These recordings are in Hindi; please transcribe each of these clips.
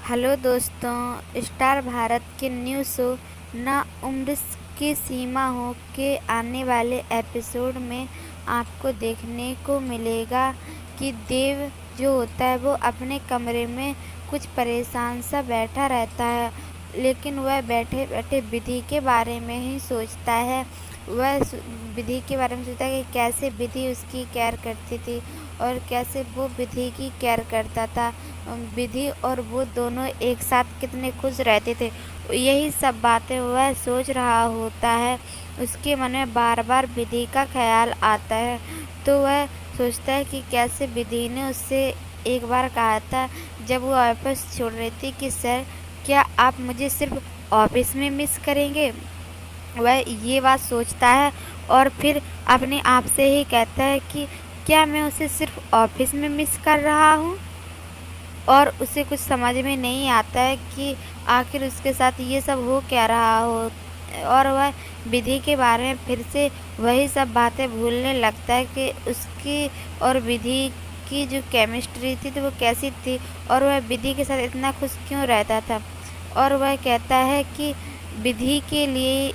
हेलो दोस्तों, स्टार भारत के न्यू शो ना उम्र की सीमा हो के आने वाले एपिसोड में आपको देखने को मिलेगा कि देव जो होता है वो अपने कमरे में कुछ परेशान सा बैठा रहता है, लेकिन वह बैठे बैठे विधि के बारे में ही सोचता है। वह विधि के बारे में सोचता है कि कैसे विधि उसकी केयर करती थी और कैसे वो विधि की केयर करता था। विधि और वो दोनों एक साथ कितने खुश रहते थे, यही सब बातें वह सोच रहा होता है। उसके मन में बार बार विधि का ख्याल आता है, तो वह सोचता है कि कैसे विधि ने उससे एक बार कहा था जब वो ऑफिस छोड़ रही थी कि सर, क्या आप मुझे सिर्फ ऑफिस में मिस करेंगे। वह ये बात सोचता है और फिर अपने आप से ही कहता है कि क्या मैं उसे सिर्फ ऑफिस में मिस कर रहा हूँ। और उसे कुछ समझ में नहीं आता है कि आखिर उसके साथ ये सब हो क्या रहा हो, और वह विधि के बारे में फिर से वही सब बातें भूलने लगता है कि उसकी और विधि की जो केमिस्ट्री थी तो वो कैसी थी और वह विधि के साथ इतना खुश क्यों रहता था। और वह कहता है कि विधि के लिए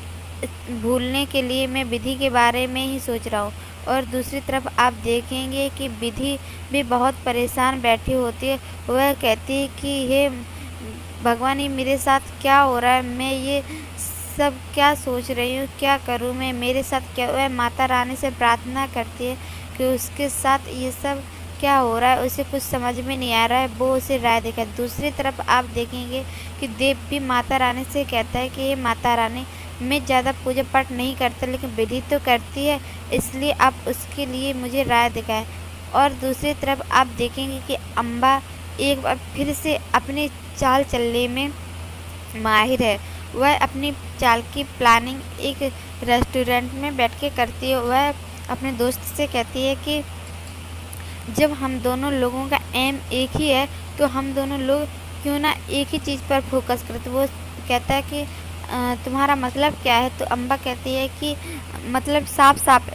भूलने के लिए मैं विधि के बारे में ही सोच रहा हूँ। और दूसरी तरफ आप देखेंगे कि विधि भी बहुत परेशान बैठी होती है। वह कहती है कि हे भगवान, ये मेरे साथ क्या हो रहा है, मैं ये सब क्या सोच रही हूँ, क्या करूँ मैं, मेरे साथ क्या। वह माता रानी से प्रार्थना करती है कि उसके साथ ये सब क्या हो रहा है, उसे कुछ समझ में नहीं आ रहा है, वो उसे राय देगा। दूसरी तरफ आप देखेंगे कि देव भी माता रानी से कहता है कि ये माता रानी, मैं ज़्यादा पूजा पाठ नहीं करता लेकिन विधि तो करती है, इसलिए आप उसके लिए मुझे राय दिखाएं। और दूसरी तरफ आप देखेंगे कि अम्बा एक बार फिर से अपनी चाल चलने में माहिर है। वह अपनी चाल की प्लानिंग एक रेस्टोरेंट में बैठ के करती है। वह अपने दोस्त से कहती है कि जब हम दोनों लोगों का एम एक ही है तो हम दोनों लोग क्यों ना एक ही चीज़ पर फोकस करें। तो वो कहता है कि तुम्हारा मतलब क्या है। तो अम्बा कहती है कि मतलब साफ साफ,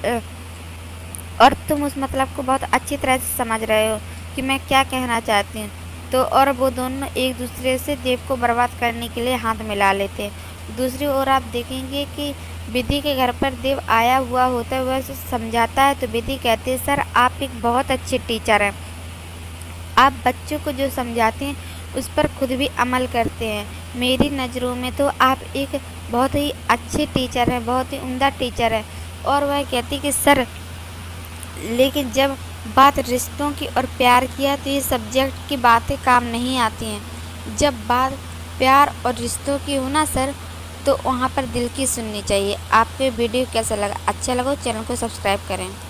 और तुम उस मतलब को बहुत अच्छी तरह से समझ रहे हो कि मैं क्या कहना चाहती हूँ। तो और वो दोनों एक दूसरे से देव को बर्बाद करने के लिए हाथ मिला लेते हैं। दूसरी ओर आप देखेंगे कि विधि के घर पर देव आया हुआ होता है। वह उसे समझाता है तो विधि कहती है, सर आप एक बहुत अच्छे टीचर हैं, आप बच्चों को जो समझाते हैं उस पर खुद भी अमल करते हैं। मेरी नज़रों में तो आप एक बहुत ही अच्छे टीचर हैं, बहुत ही उम्दा टीचर हैं। और वह कहती कि सर, लेकिन जब बात रिश्तों की और प्यार की है तो ये सब्जेक्ट की बातें काम नहीं आती हैं। जब बात प्यार और रिश्तों की हो ना सर, तो वहाँ पर दिल की सुननी चाहिए। आपको वीडियो कैसा लगा? अच्छा लगा चैनल को सब्सक्राइब करें।